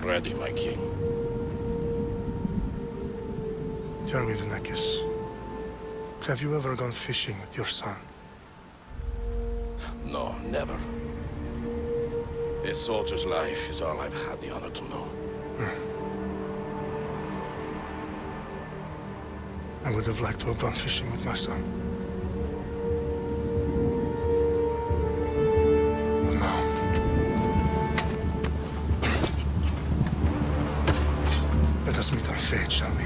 ready, my king. Tell me, the Nekis. Have you ever gone fishing with your son? No, never. A soldier's life is all I've had the honor to know. I would have liked to have gone fishing with my son. But now... Let us meet our fate, shall we?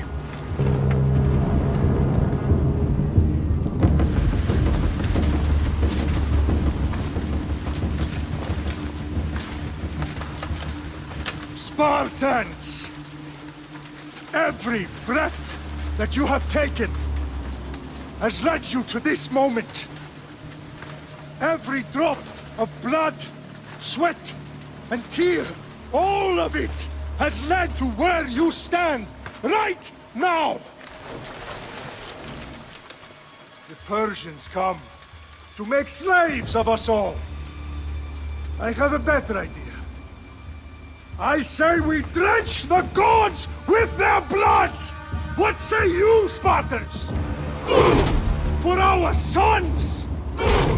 Spartans! Every breath that you have taken has led you to this moment. Every drop of blood, sweat, and tear, all of it has led to where you stand right now. The Persians come to make slaves of us all. I have a better idea. I say we drench the gods with their blood! What say you, Spartans? For our sons!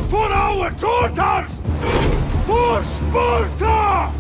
For our daughters! For Sparta!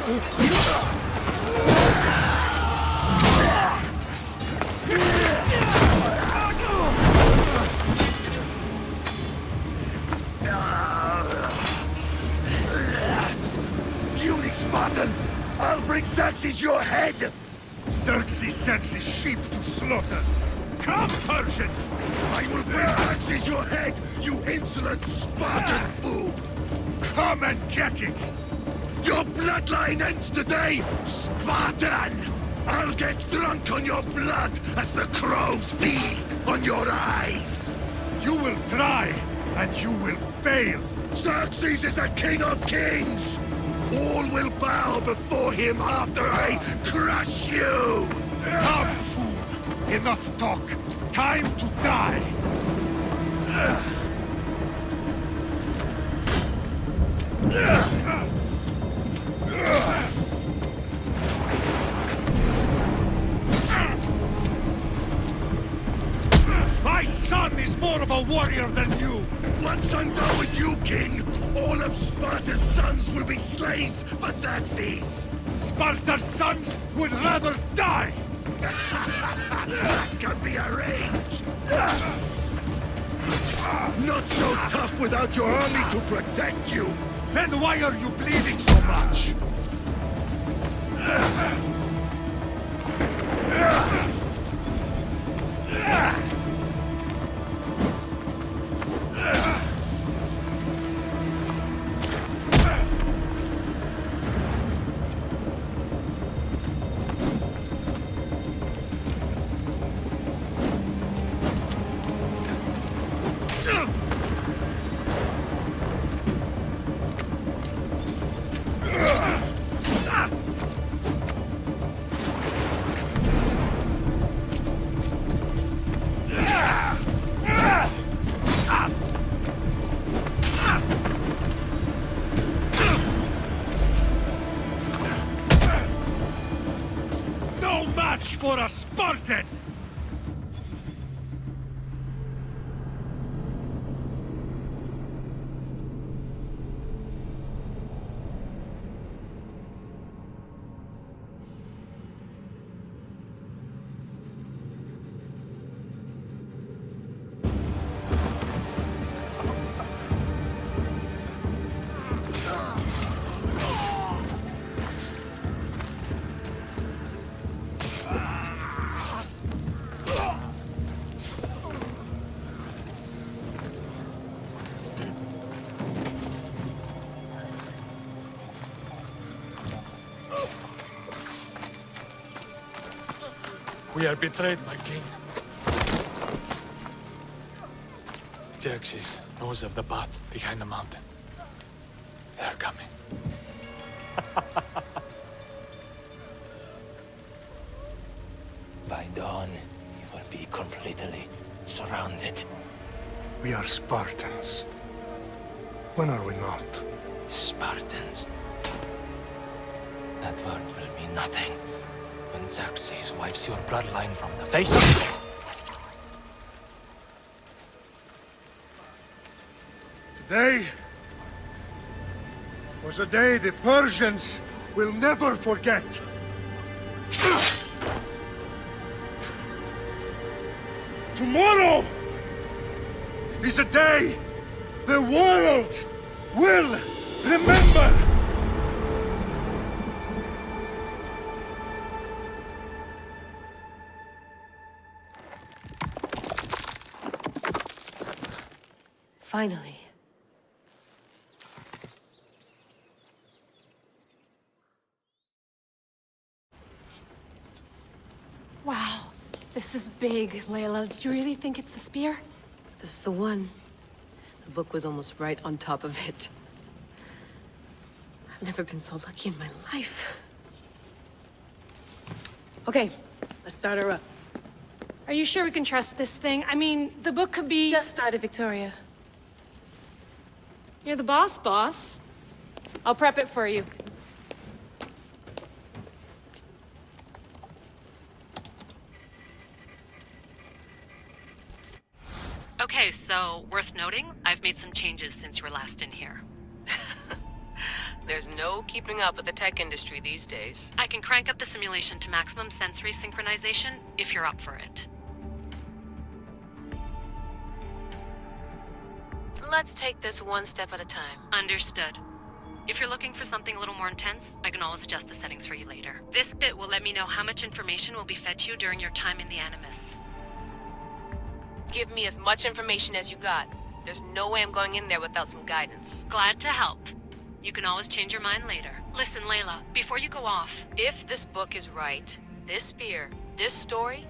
Puny Spartan! I'll bring Xerxes your head! Xerxes sends his sheep to slaughter. Come, Persian! I will bring Xerxes your head, you insolent Spartan fool! Come and get it! Your bloodline ends today, Spartan! I'll get drunk on your blood as the crows feed on your eyes! You will try, and you will fail! Xerxes is the king of kings! All will bow before him after I crush you! Come, fool! Enough talk! Time to die! My son is more of a warrior than you! Once I'm done with you, king, all of Sparta's sons will be slaves for Xerxes! Sparta's sons would rather die! That can be arranged! Not so tough without your army to protect you! Then why are you bleeding so much? No match for a Spartan! We are betrayed, my king. Xerxes knows of the path behind the mountain. They are coming. By dawn, you will be completely surrounded. We are Spartans. When are we not? Spartans. That word will mean nothing when Xerxes wipes your bloodline from the face of... Today was a day the Persians will never forget. Tomorrow is a day the world will remember. Finally. Wow, this is big, Layla. Did you really think it's the spear? This is the one. The book was almost right on top of it. I've never been so lucky in my life. Okay, let's start her up. Are you sure we can trust this thing? I mean, the book could be... Just started, Victoria. You're the boss. I'll prep it for you. Okay, so worth noting, I've made some changes since you were last in here. There's no keeping up with the tech industry these days. I can crank up the simulation to maximum sensory synchronization if you're up for it. Let's take this one step at a time. Understood. If you're looking for something a little more intense, I can always adjust the settings for you later. This bit will let me know how much information will be fed to you during your time in the Animus. Give me as much information as you got. There's no way I'm going in there without some guidance. Glad to help. You can always change your mind later. Listen, Layla, before you go off... If this book is right, this spear, this story,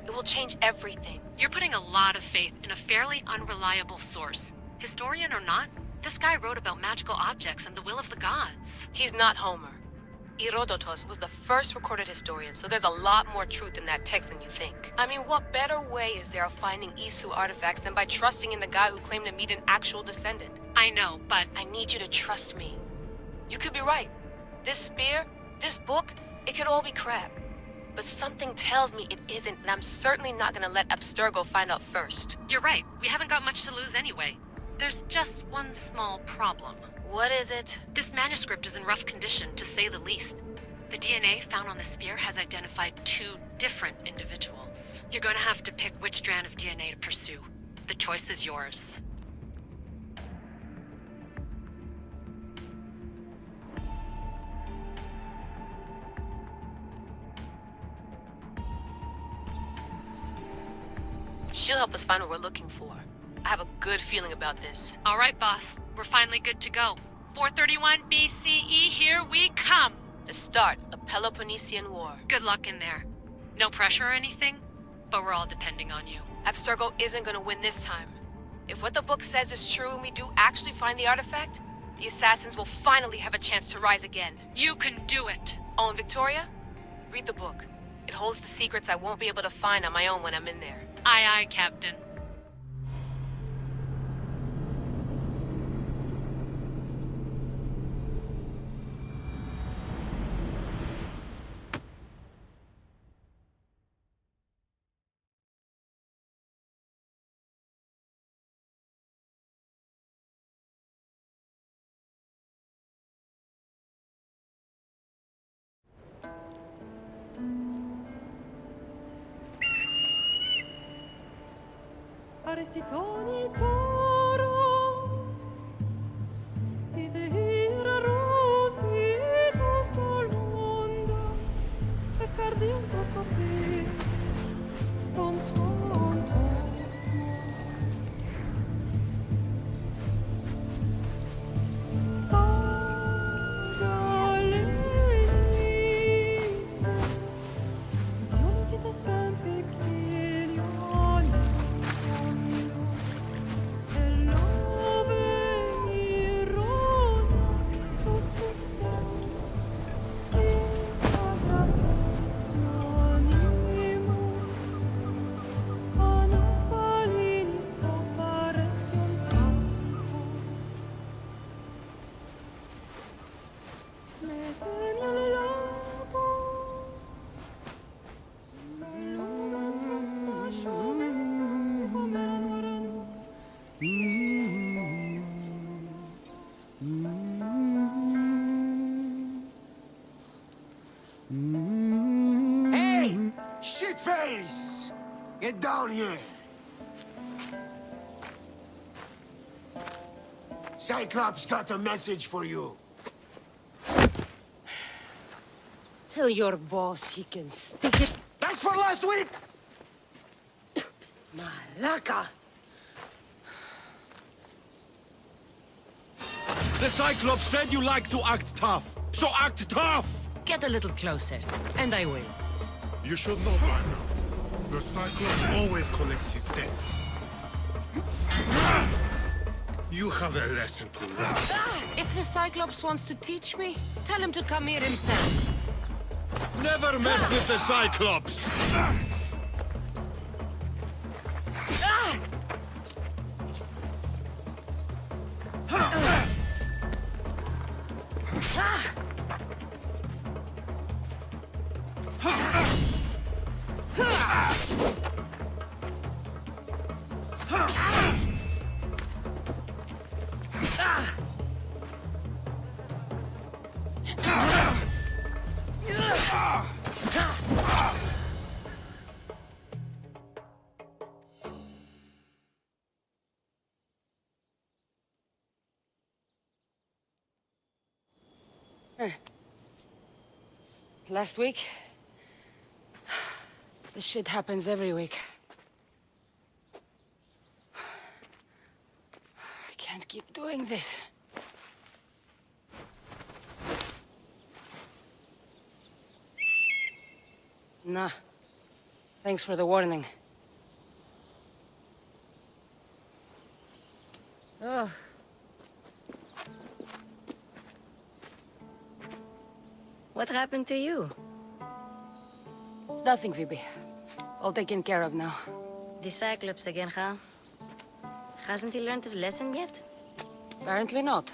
it will change everything. You're putting a lot of faith in a fairly unreliable source. Historian or not, this guy wrote about magical objects and the will of the gods. He's not Homer. Herodotus was the first recorded historian, so there's a lot more truth in that text than you think. I mean, what better way is there of finding Isu artifacts than by trusting in the guy who claimed to meet an actual descendant? I know, but... I need you to trust me. You could be right. This spear, this book, it could all be crap. But something tells me it isn't, and I'm certainly not gonna let Abstergo find out first. You're right. We haven't got much to lose anyway. There's just one small problem. What is it? This manuscript is in rough condition, to say the least. The DNA found on the spear has identified 2 different individuals. You're gonna have to pick which strand of DNA to pursue. The choice is yours. She'll help us find what we're looking for. I have a good feeling about this. All right, boss. We're finally good to go. 431 BCE, here we come! The start of the Peloponnesian War. Good luck in there. No pressure or anything, but we're all depending on you. Abstergo isn't gonna win this time. If what the book says is true and we do actually find the artifact, the assassins will finally have a chance to rise again. You can do it! Oh, and Victoria? Read the book. It holds the secrets I won't be able to find on my own when I'm in there. Aye, aye, Captain. Arestitoni toro ide ira rositos tolondas et cardios proscopir ton svon portmo Agalenice Ionitas ben vexilionis Hey! Shitface! Get down here! Cyclops got a message for you. Tell your boss he can stick it. That's for last week! Malaka! The Cyclops said you like to act tough, so act tough! Get a little closer, and I will. You should know by now. The Cyclops always collects his debts. You have a lesson to learn. If the Cyclops wants to teach me, tell him to come here himself. Never mess with the Cyclops! Last week? This shit happens every week. I can't keep doing this. Nah. Thanks for the warning. Oh. What happened to you? It's nothing, Phoebe. All taken care of now. The Cyclops again, huh? Hasn't he learned his lesson yet? Apparently not.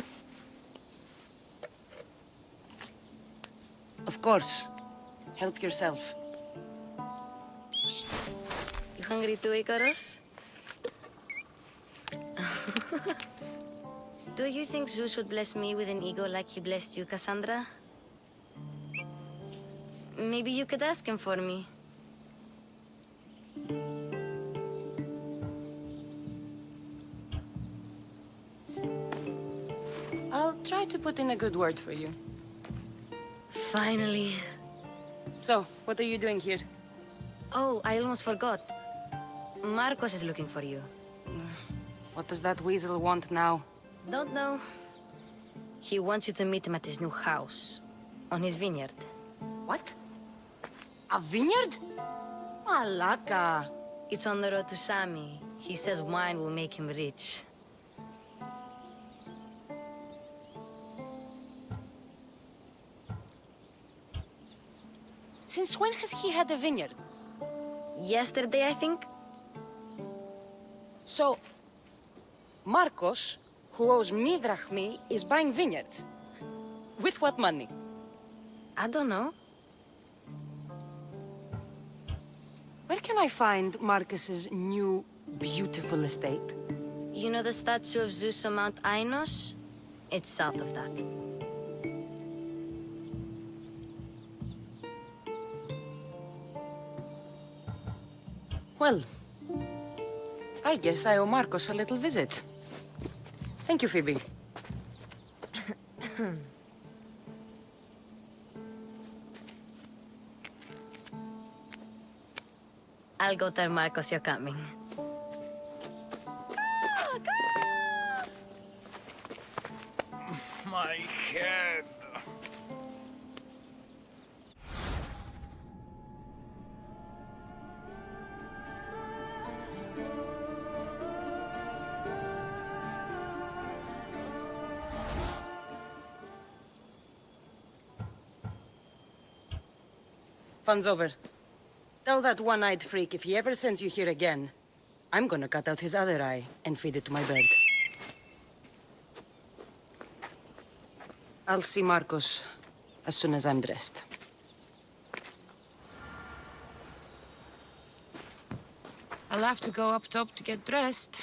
Of course. Help yourself. You hungry too, Icarus? Do you think Zeus would bless me with an ego like he blessed you, Cassandra? Maybe you could ask him for me. I'll try to put in a good word for you. Finally. So, what are you doing here? Oh, I almost forgot. Marcos is looking for you. What does that weasel want now? Don't know. He wants you to meet him at his new house. On his vineyard. What? A vineyard? Malaka. It's on the road to Sami. He says wine will make him rich. Since when has he had a vineyard? Yesterday, I think? So, Marcos, who owes me drachmi, is buying vineyards. With what money? I don't know. Where can I find Marcus's new, beautiful estate? You know the statue of Zeus on Mount Ainos? It's south of that. Well, I guess I owe Marcos a little visit. Thank you, Phoebe. I'll go tell Marcos you're coming. My head. Fun's over. Tell that one-eyed freak if he ever sends you here again, I'm gonna cut out his other eye and feed it to my bird. I'll see Marcos as soon as I'm dressed. I'll have to go up top to get dressed.